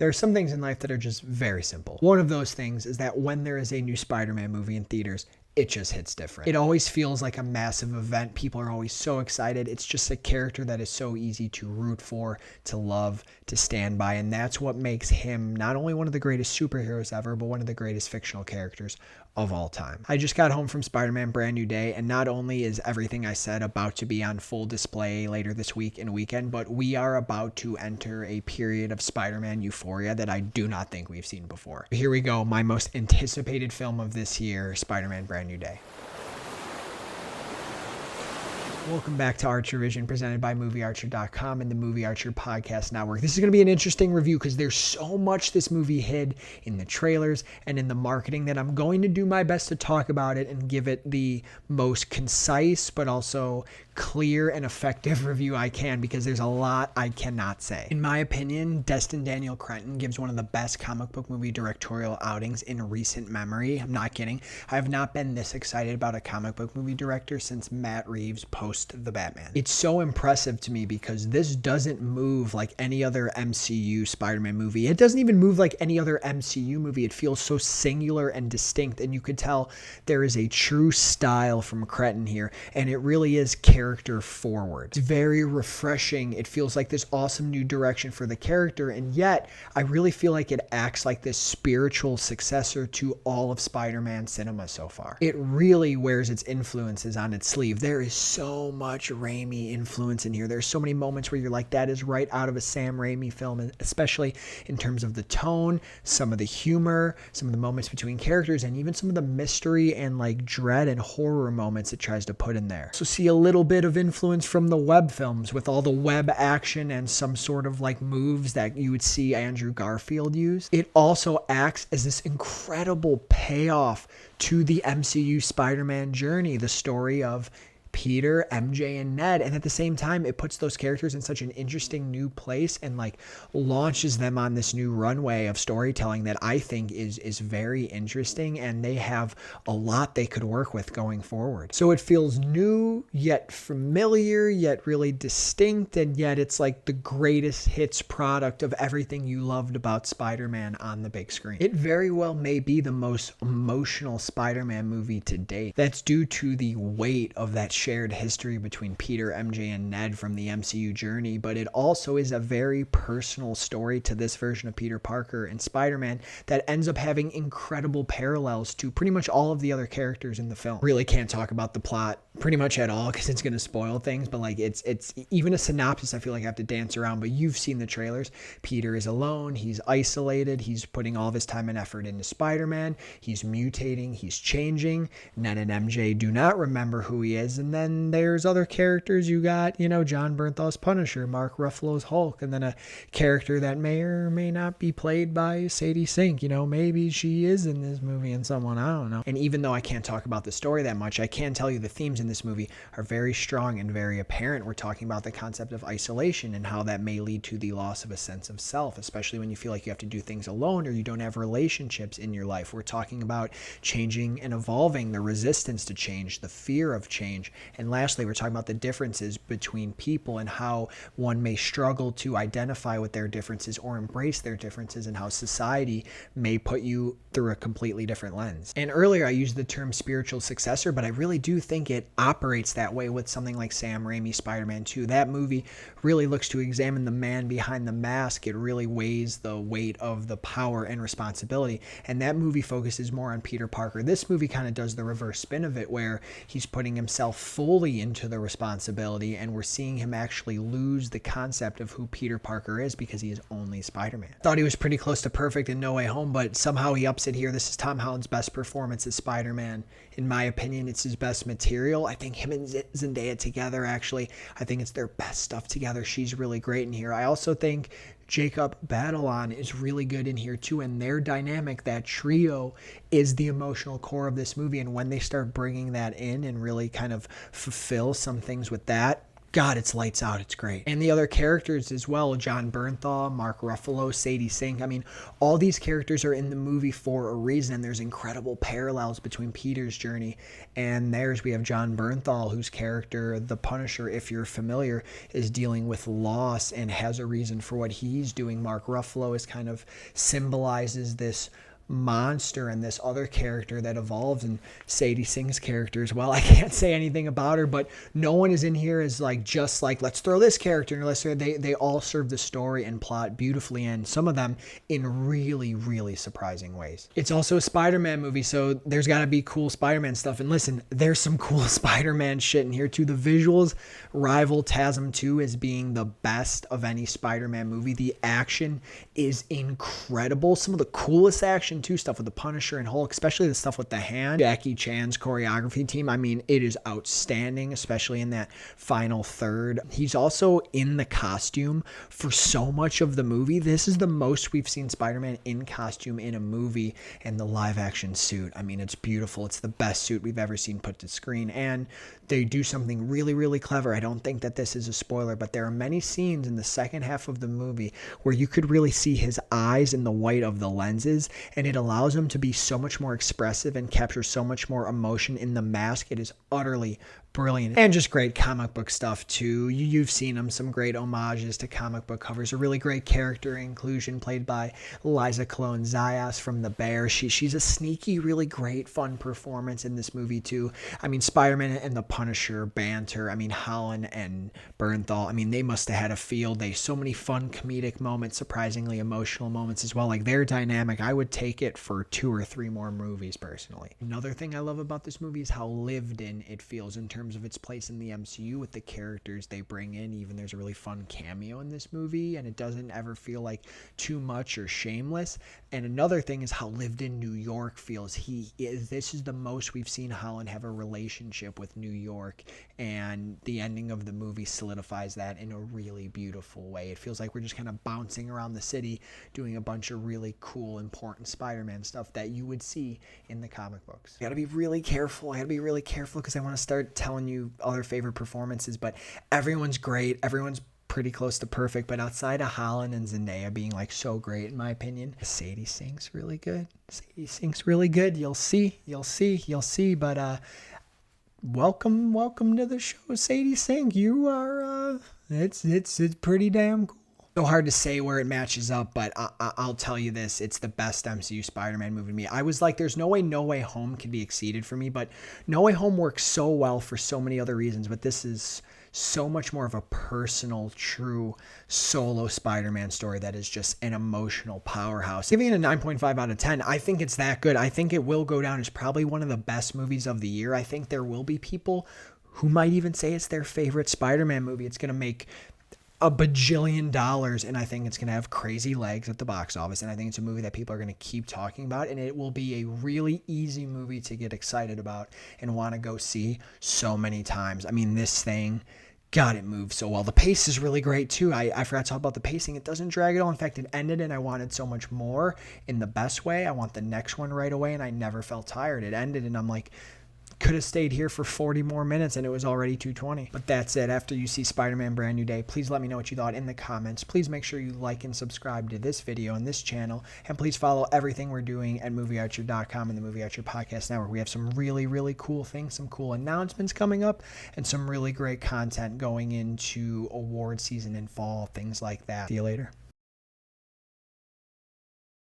There are some things in life that are just very simple. One of those things is that when there is a new Spider-Man movie in theaters, it just hits different. It always feels like a massive event. People are always so excited. It's just a character that is so easy to root for, to love, to stand by. And that's what makes him not only one of the greatest superheroes ever, but one of the greatest fictional characters of all time. I just got home from Spider-Man Brand New Day, and not only is everything I said about to be on full display later this week and weekend, but we are about to enter a period of Spider-Man euphoria that I do not think we've seen before. Here we go, my most anticipated film of this year, Spider-Man Brand New Day. Welcome back to Archer Vision, presented by MovieArcher.com and the Movie Archer Podcast Network. This is going to be an interesting review because there's so much this movie hid in the trailers and in the marketing that I'm going to do my best to talk about it and give it the most concise but also clear and effective review I can, because there's a lot I cannot say. In my opinion, Destin Daniel Cretton gives one of the best comic book movie directorial outings in recent memory. I'm not kidding. I have not been this excited about a comic book movie director since Matt Reeves post The Batman. It's so impressive to me because this doesn't move like any other MCU Spider-Man movie. It doesn't even move like any other MCU movie. It feels so singular and distinct, and you could tell there is a true style from Cretton here, and it really is character forward. It's very refreshing. It feels like this awesome new direction for the character, and yet I really feel like it acts like this spiritual successor to all of Spider-Man cinema so far. It really wears its influences on its sleeve. There is so much Raimi influence in here. There's so many moments where you're like, that is right out of a Sam Raimi film, especially in terms of the tone, some of the humor, some of the moments between characters, and even some of the mystery and like dread and horror moments it tries to put in there. So see a little bit of influence from the web films with all the web action and some sort of like moves that you would see Andrew Garfield use. It also acts as this incredible payoff to the MCU Spider-Man journey, the story of Peter, MJ, and Ned, and at the same time it puts those characters in such an interesting new place and like launches them on this new runway of storytelling that I think is very interesting, and they have a lot they could work with going forward. So it feels new yet familiar yet really distinct, and yet it's like the greatest hits product of everything you loved about Spider-Man on the big screen. It very well may be the most emotional Spider-Man movie to date. That's due to the weight of that shared history between Peter, MJ, and Ned from the MCU journey, but it also is a very personal story to this version of Peter Parker and Spider-Man that ends up having incredible parallels to pretty much all of the other characters in the film. Really can't talk about the plot pretty much at all because it's going to spoil things, but like it's even a synopsis I feel like I have to dance around, but you've seen the trailers. Peter is alone, he's isolated, he's putting all of his time and effort into Spider-Man, he's mutating, he's changing. Ned and MJ do not remember who he is, and then there's other characters. You got, John Bernthal's Punisher, Mark Ruffalo's Hulk, and then a character that may or may not be played by Sadie Sink. Maybe she is in this movie and someone, I don't know. And even though I can't talk about the story that much, I can tell you the themes in this movie are very strong and very apparent. We're talking about the concept of isolation and how that may lead to the loss of a sense of self, especially when you feel like you have to do things alone or you don't have relationships in your life. We're talking about changing and evolving, the resistance to change, the fear of change. And lastly, we're talking about the differences between people and how one may struggle to identify with their differences or embrace their differences, and how society may put you through a completely different lens. And earlier I used the term spiritual successor, but I really do think it operates that way with something like Sam Raimi's Spider-Man 2. That movie really looks to examine the man behind the mask. It really weighs the weight of the power and responsibility, and that movie focuses more on Peter Parker. This movie kind of does the reverse spin of it, where he's putting himself fully into the responsibility, and we're seeing him actually lose the concept of who Peter Parker is because he is only Spider-Man. Thought he was pretty close to perfect in No Way Home, but somehow he ups it here. This is Tom Holland's best performance as Spider-Man. In my opinion, it's his best material. I think him and Zendaya together, actually, I think it's their best stuff together. She's really great in here. I also think Jacob Batalon is really good in here too, and their dynamic, that trio, is the emotional core of this movie. And when they start bringing that in and really kind of fulfill some things with that, God, it's lights out. It's great. And the other characters as well, John Bernthal, Mark Ruffalo, Sadie Sink. I mean, all these characters are in the movie for a reason. And there's incredible parallels between Peter's journey and theirs. We have John Bernthal, whose character, the Punisher, if you're familiar, is dealing with loss and has a reason for what he's doing. Mark Ruffalo is kind of symbolizes this monster and this other character that evolves, and Sadie Sink's character as well. I can't say anything about her, but no one is in here as like just like let's throw this character in. Let's throw, they all serve the story and plot beautifully, and some of them in really surprising ways. It's also a Spider-Man movie, so there's got to be cool Spider-Man stuff. And listen, there's some cool Spider-Man shit in here too. The visuals rival TASM 2 as being the best of any Spider-Man movie. The action is incredible. Some of the coolest action too, stuff with the Punisher and Hulk, especially the stuff with the hand. Jackie Chan's choreography team, I mean, it is outstanding, especially in that final third. He's also in the costume for so much of the movie. This is the most we've seen Spider-Man in costume in a movie, and the live action suit, I mean, it's beautiful. It's the best suit we've ever seen put to screen, and they do something really clever. I don't think that this is a spoiler, but there are many scenes in the second half of the movie where you could really see his eyes in the white of the lenses, and it allows him to be so much more expressive and capture so much more emotion in the mask. It is utterly brilliant, and just great comic book stuff too. You've seen them, some great homages to comic book covers. A really great character inclusion played by Liza Cologne Zayas from The Bear. She's a sneaky, really great, fun performance in this movie too. I mean, Spider-Man and the Punisher banter. I mean, Holland and Bernthal, I mean, they must have had a field day. So many fun comedic moments, surprisingly emotional moments as well. Like, their dynamic, I would take it for 2 or 3 more movies personally. Another thing I love about this movie is how lived in it feels in terms of its place in the MCU with the characters they bring in. Even there's a really fun cameo in this movie, and it doesn't ever feel like too much or shameless. And another thing is how lived in New York feels. This is the most we've seen Holland have a relationship with New York, and the ending of the movie solidifies that in a really beautiful way. It feels like we're just kind of bouncing around the city doing a bunch of really cool, important Spider-Man stuff that you would see in the comic books. I gotta be really careful. Because I want to start telling you other favorite performances, but everyone's great. Everyone's pretty close to perfect, but outside of Holland and Zendaya being like so great in my opinion, Sadie Sink's really good. You'll see, but welcome to the show, Sadie Sink. You are it's pretty damn cool. So hard to say where it matches up, but I'll tell you this, it's the best MCU Spider-Man movie to me. I was like, there's no way No Way Home can be exceeded for me, but No Way Home works so well for so many other reasons, but this is so much more of a personal, true solo Spider-Man story that is just an emotional powerhouse. Giving it a 9.5 out of 10, I think it's that good. I think it will go down as probably one of the best movies of the year. I think there will be people who might even say it's their favorite Spider-Man movie. It's going to make a bajillion dollars, and I think it's going to have crazy legs at the box office, and I think it's a movie that people are going to keep talking about, and it will be a really easy movie to get excited about and want to go see so many times. I mean, this thing, God, it moves so well. The pace is really great too. I forgot to talk about the pacing. It doesn't drag at all. In fact, it ended and I wanted so much more in the best way. I want the next one right away, and I never felt tired. It ended and I'm like, could have stayed here for 40 more minutes and it was already 2:20. But that's it. After you see Spider-Man Brand New Day, please let me know what you thought in the comments. Please make sure you like and subscribe to this video and this channel. And please follow everything we're doing at MovieArcher.com and the Movie Archer Podcast Network. We have some really cool things, some cool announcements coming up, and some really great content going into award season and fall, things like that. See you later.